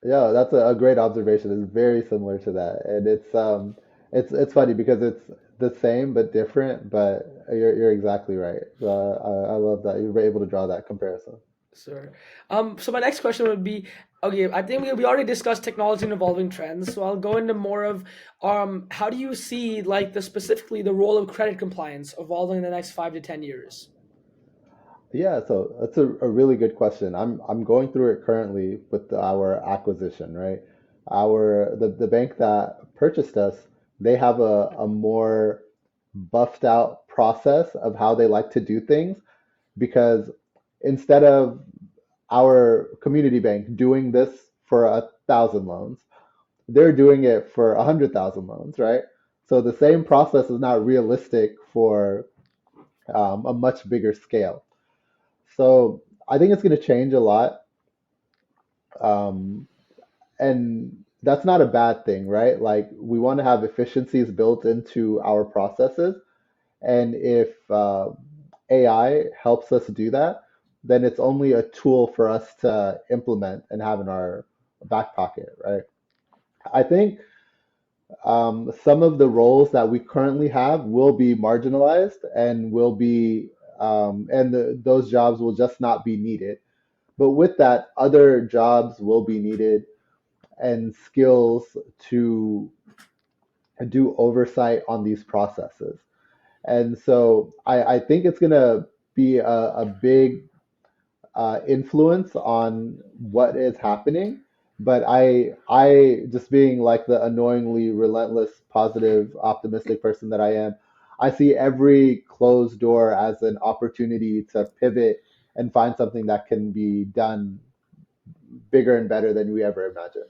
yeah. That's a great observation. It's very similar to that, and it's funny because it's the same but different. But you're exactly right. I love that you were able to draw that comparison. Sure. So my next question would be, okay, I think we already discussed technology and evolving trends. So I'll go into more of, how do you see like specifically the role of credit compliance evolving in the next 5 to 10 years? Yeah, so that's a really good question. I'm going through it currently with our acquisition, right? The bank that purchased us, they have a more buffed out process of how they like to do things because instead of our community bank doing this for 1,000 loans, they're doing it for 100,000 loans, right? So the same process is not realistic for a much bigger scale. So I think it's going to change a lot. Um, and that's not a bad thing, right? Like we want to have efficiencies built into our processes. And if AI helps us do that, then it's only a tool for us to implement and have in our back pocket, right? I think some of the roles that we currently have will be marginalized and will be, those jobs will just not be needed. But with that, other jobs will be needed and skills to do oversight on these processes. And so I think it's going to be a big influence on what is happening. But I just being like the annoyingly relentless, positive, optimistic person that I am, I see every closed door as an opportunity to pivot and find something that can be done bigger and better than we ever imagined.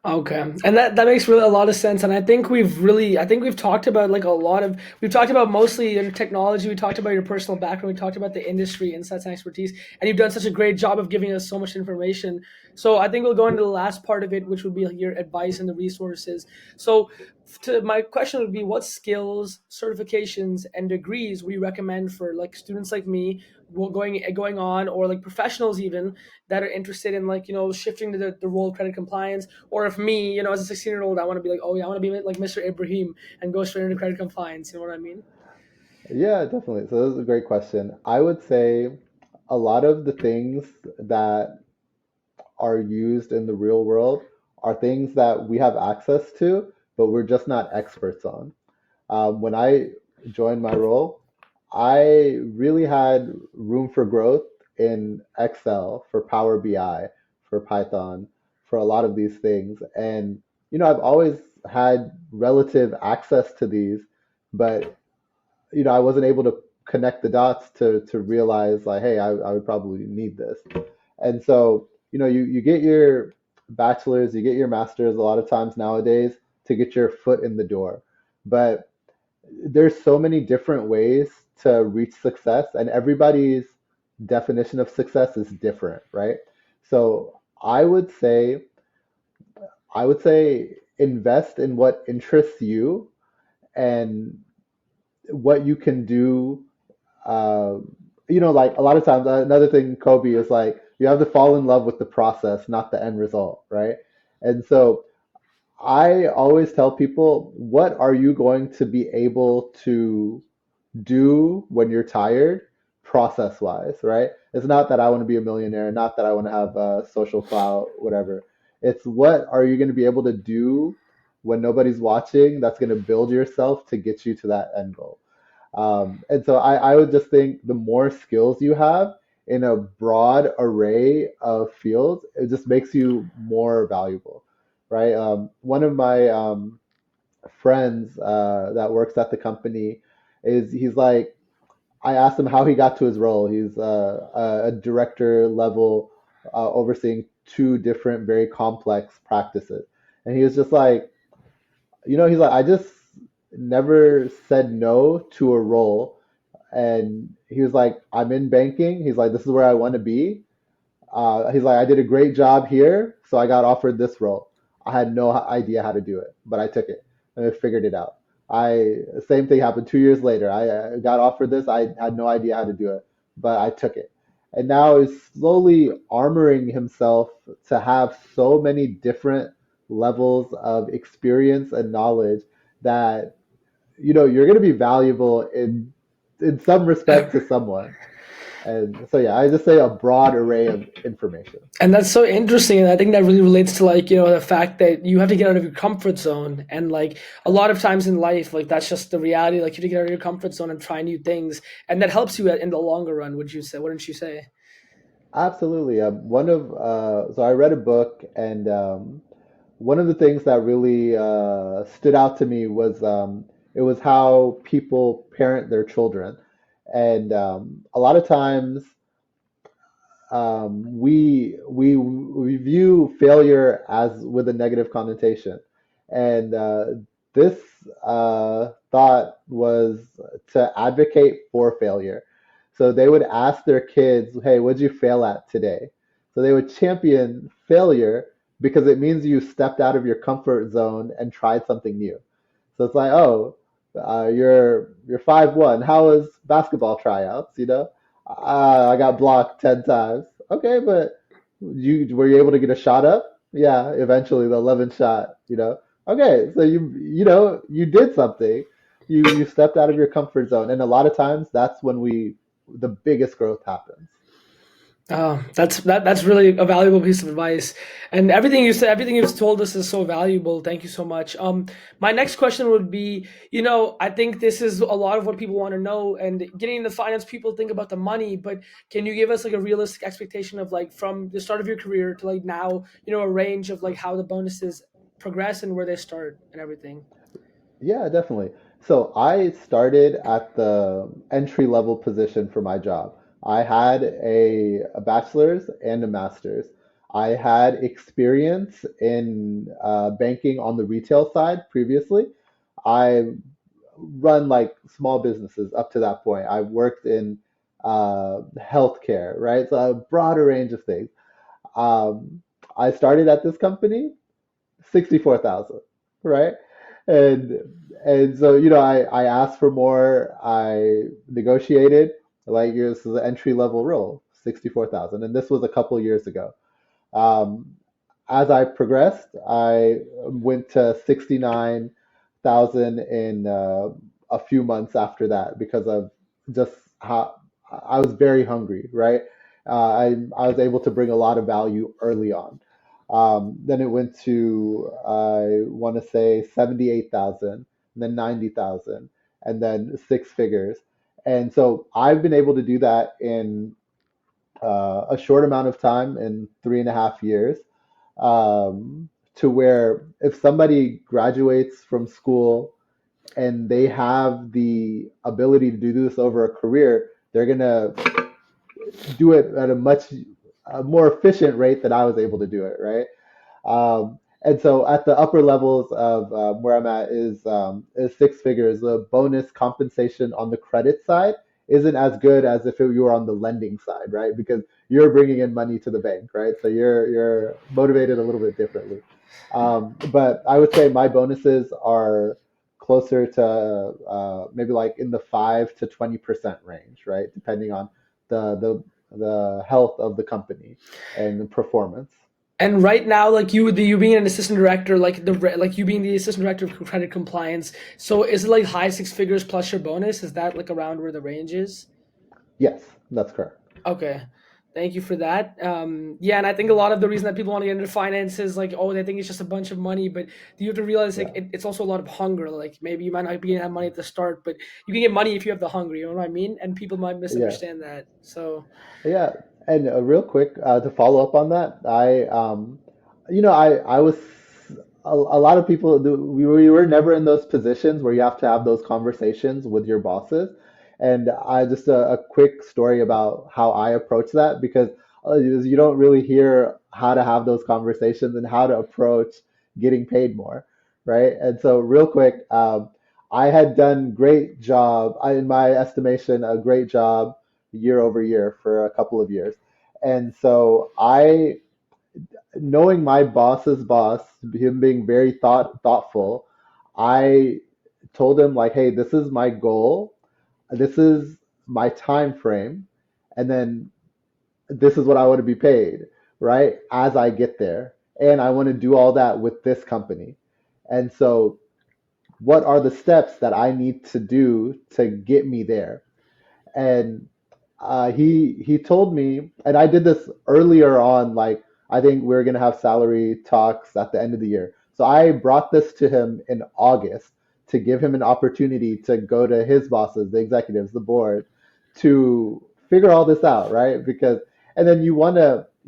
Okay, and that makes really a lot of sense. And I think we've talked about like a lot of we've talked about mostly in technology. We talked about your personal background. We talked about the industry, insights, and expertise. And you've done such a great job of giving us so much information. So I think we'll go into the last part of it, which would be like your advice and the resources. So, to my question would be, what skills, certifications, and degrees we recommend for like students like me, going on, or like professionals even that are interested in like shifting to the role of credit compliance, or if me, as a 16-year-old, I want to be like, oh yeah, I want to be like Mr. Ibrahim and go straight into credit compliance. You know what I mean? Yeah, definitely. So this is a great question. I would say a lot of the things that are used in the real world are things that we have access to, but we're just not experts on. When I joined my role, I really had room for growth in Excel, for Power BI, for Python, for a lot of these things. And, I've always had relative access to these, but, I wasn't able to connect the dots to realize like, hey, I would probably need this. And so, you get your bachelor's, you get your master's a lot of times nowadays to get your foot in the door. But there's so many different ways to reach success, and everybody's definition of success is different, right? So I would say invest in what interests you and what you can do. Uh, like a lot of times, another thing, Kobe, is like you have to fall in love with the process, not the end result, right? And so I always tell people, what are you going to be able to do when you're tired, process wise, right? It's not that I want to be a millionaire, not that I want to have social clout, whatever. It's what are you going to be able to do when nobody's watching that's going to build yourself to get you to that end goal. And so I would just think the more skills you have in a broad array of fields, it just makes you more valuable, right? One of my friends that works at the company he's like, I asked him how he got to his role. He's a director level, overseeing two different very complex practices, and he was just like, he's like, I just never said no to a role, and he was like, I'm in banking. He's like, this is where I want to be. He's like, I did a great job here, so I got offered this role. I had no idea how to do it, but I took it and I figured it out. Same thing happened 2 years later. I got offered this. I had no idea how to do it, but I took it. And now he's slowly armoring himself to have so many different levels of experience and knowledge that you're going to be valuable in some respect to someone. And so yeah, I just say a broad array of information. And that's so interesting, and I think that really relates to like the fact that you have to get out of your comfort zone, and like a lot of times in life, like that's just the reality. Like you have to get out of your comfort zone and try new things, and that helps you in the longer run. Would you say? Wouldn't you say? Absolutely. So I read a book, and one of the things that really stood out to me was it was how people parent their children, and a lot of times we view failure as with a negative connotation, and this thought was to advocate for failure. So they would ask their kids, "Hey, what'd you fail at today?" So they would champion failure because it means you stepped out of your comfort zone and tried something new. So it's like, oh, you're 5'1". How was basketball tryouts? I got blocked 10 times. Okay, but you were you able to get a shot up? Yeah, eventually the 11th shot. Okay, so you did something. You stepped out of your comfort zone, and a lot of times that's when the biggest growth happens. Oh, that's really a valuable piece of advice, and everything you said, everything you've told us is so valuable. Thank you so much. My next question would be, I think this is a lot of what people want to know, and getting into finance, people think about the money, but can you give us like a realistic expectation of like from the start of your career to like now, a range of like how the bonuses progress and where they start and everything? Yeah, definitely. So I started at the entry level position for my job. I had a bachelor's and a master's. I had experience in banking on the retail side previously. I run like small businesses up to that point. I've worked in healthcare, right? So a broader range of things. Um, I started at this company 64,000, right? And and so I asked for more. I negotiated like this is an entry level role, 64,000, and this was a couple years ago. Um, as I progressed, I went to 69,000 in a few months after that because of just how I was very hungry, right? I was able to bring a lot of value early on. Then it went to I want to say 78,000, then 90,000, and then six figures. And so I've been able to do that in a short amount of time in 3.5 years, to where if somebody graduates from school and they have the ability to do this over a career, they're gonna do it at a much more efficient rate than I was able to do it, right? And so at the upper levels of where I'm at is six figures. The bonus compensation on the credit side isn't as good as if you were on the lending side, right? Because you're bringing in money to the bank, right? So you're motivated a little bit differently. But I would say my bonuses are closer to maybe like in the 5 to 20% range, right? Depending on the health of the company and the performance. And right now, like you being an assistant director, like you being the assistant director of credit compliance. So is it like high six figures plus your bonus? Is that like around where the range is? Yes, that's correct. Okay. Thank you for that. Yeah, and I think a lot of the reason that people want to get into finance is like, oh, they think it's just a bunch of money, but you have to realize like Yeah. it's also a lot of hunger. Like maybe you might not be getting that money at the start, but you can get money if you have the hunger. You know what I mean? And people might Yeah. misunderstand that. So Yeah. And real quick, to follow up on that, I was a lot of people. We were never in those positions where you have to have those conversations with your bosses. And I just a quick story about how I approach that because you don't really hear how to have those conversations and how to approach getting paid more, right? And so real quick, I had done great job, in my estimation, a great job year over year for a couple of years. And so knowing my boss's boss, him being very thoughtful, I told him like, hey, this is my goal, this is my time frame, and then this is what I want to be paid, right? As I get there. And I want to do all that with this company. And so what are the steps that I need to do to get me there? And he told me, and I did this earlier on. Like I think we are gonna have salary talks at the end of the year. So I brought this to him in August to give him an opportunity to go to his bosses, the executives, the board, to figure all this out, right? Because and then you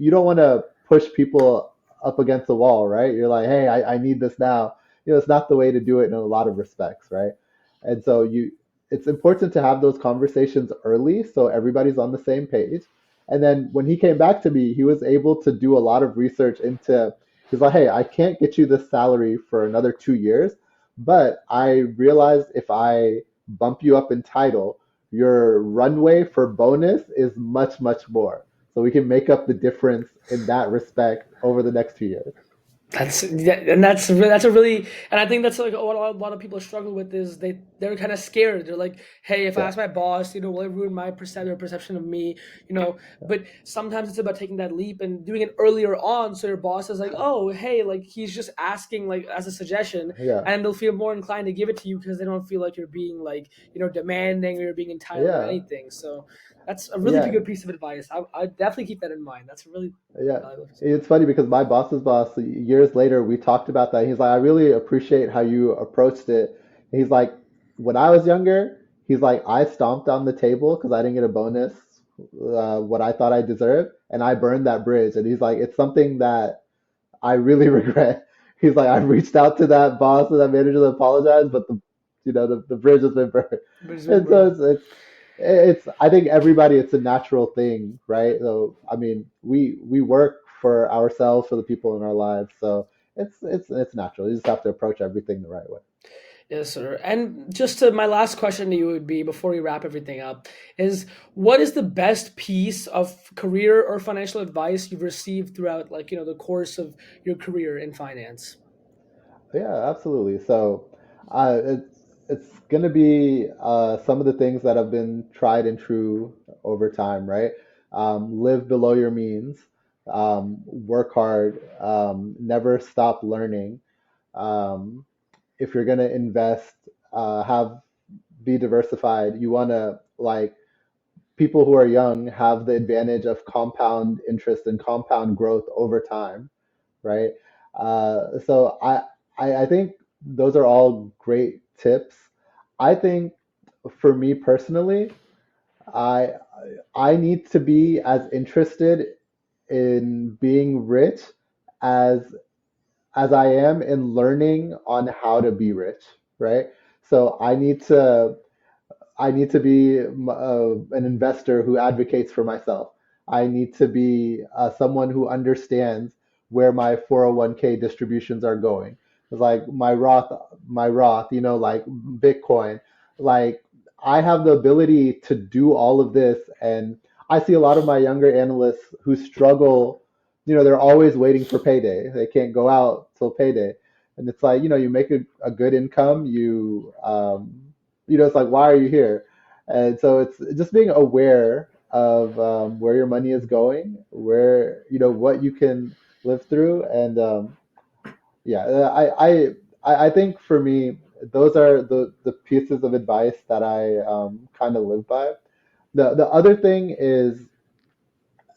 don't wanna push people up against the wall, right? You're like, hey, I need this now. It's not the way to do it in a lot of respects, right? And so it's important to have those conversations early so everybody's on the same page. And then when he came back to me, he was able to do a lot of research into, he's like, hey, I can't get you this salary for another 2 years, but I realized if I bump you up in title, your runway for bonus is much, much more. So we can make up the difference in that respect over the next 2 years. that's yeah, and that's a really, and I think that's like what a lot of people struggle with is they're kind of scared. They're like, hey, if I Yeah, ask my boss, will it ruin my perception of me? But sometimes it's about taking that leap and doing it earlier on, so your boss is like, oh, hey, like he's just asking like as a suggestion, yeah, and they'll feel more inclined to give it to you because they don't feel like you're being like demanding or you're being entitled or yeah, anything. So that's a really yeah. good piece of advice. I definitely keep that in mind. That's a really Yeah, valuable piece of it's funny because my boss's boss, years later, we talked about that. He's like, I really appreciate how you approached it. He's like, when I was younger, he's like, I stomped on the table because I didn't get a bonus, what I thought I deserved, and I burned that bridge. And he's like, it's something that I really regret. He's like, I've reached out to that boss and that manager to apologize, but the bridge has been burned. And so advice. I think everybody, it's a natural thing, right? So I mean, we work for ourselves, for the people in our lives. So it's natural. You just have to approach everything the right way. Yes, sir. And just to my last question to you would be before we wrap everything up is what is the best piece of career or financial advice you've received throughout the course of your career in finance? Yeah, absolutely. So, it's gonna be some of the things that have been tried and true over time, right? Live below your means, work hard, never stop learning. Um, if you're gonna invest, have be diversified. You wanna like people who are young have the advantage of compound interest and compound growth over time, right? So I think those are all great tips. I think for me personally, I I need to be as interested in being rich as I am in learning on how to be rich, right? So I need to be an investor who advocates for myself. I need to be someone who understands where my 401k distributions are going. It's like my Roth, like Bitcoin. Like I have the ability to do all of this, and I see a lot of my younger analysts who struggle. They're always waiting for payday. They can't go out till payday, and it's like you make a good income. It's like, why are you here? And so it's just being aware of where your money is going, where, what you can live through. And yeah, I think for me, those are the pieces of advice that I kind of live by. The other thing is,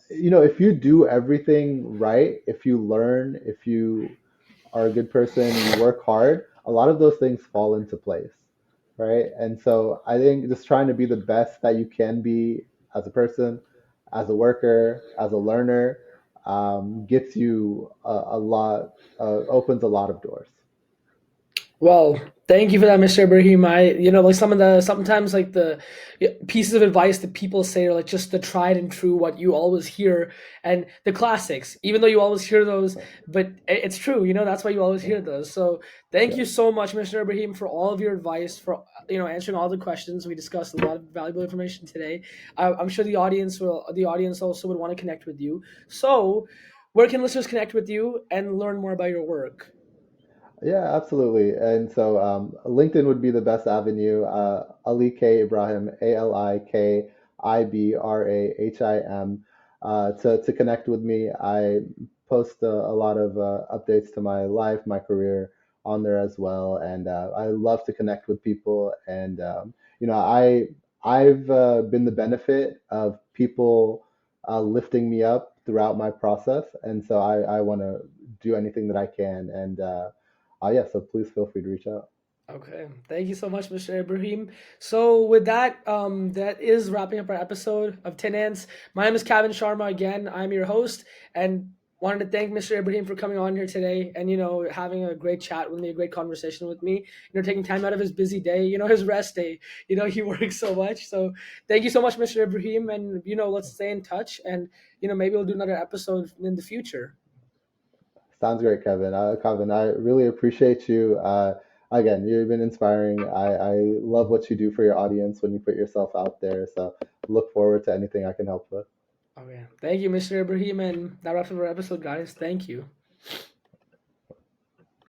if you do everything right, if you learn, if you are a good person and you work hard, a lot of those things fall into place, right? And so I think just trying to be the best that you can be as a person, as a worker, as a learner, gets you a lot, opens a lot of doors. Well, thank you for that, Mr. Ibrahim. Like some of the sometimes like the pieces of advice that people say are like just the tried and true, what you always hear, and the classics. Even though you always hear those, Right. but it's true. That's why you always Yeah. hear those. So thank Yeah. you so much, Mr. Ibrahim, for all of your advice, for answering all the questions. We discussed a lot of valuable information today. I'm sure the audience also would want to connect with you. So, where can listeners connect with you and learn more about your work? Yeah, absolutely. And so LinkedIn would be the best avenue. Ali K Ibrahim, AliKIbrahim, to connect with me. I post a lot of updates to my life, my career on there as well. And I love to connect with people. And I've been the benefit of people lifting me up throughout my process. And so I want to do anything that I can. And yeah, so please feel free to reach out. Okay, thank you so much, Mr. Ibrahim. So with that, that is wrapping up our episode of Tinance. My name is Kavin Sharma. Again, I'm your host, and wanted to thank Mr. Ibrahim for coming on here today and having a great chat with me, a great conversation with me. Taking time out of his busy day, his rest day. He works so much. So thank you so much, Mr. Ibrahim, and let's stay in touch, and maybe we'll do another episode in the future. Sounds great, Kevin. Kevin, I really appreciate you. Again, you've been inspiring. I love what you do for your audience when you put yourself out there. So look forward to anything I can help with. Okay, thank you, Mr. Ibrahim, and that wraps up our episode, guys. Thank you.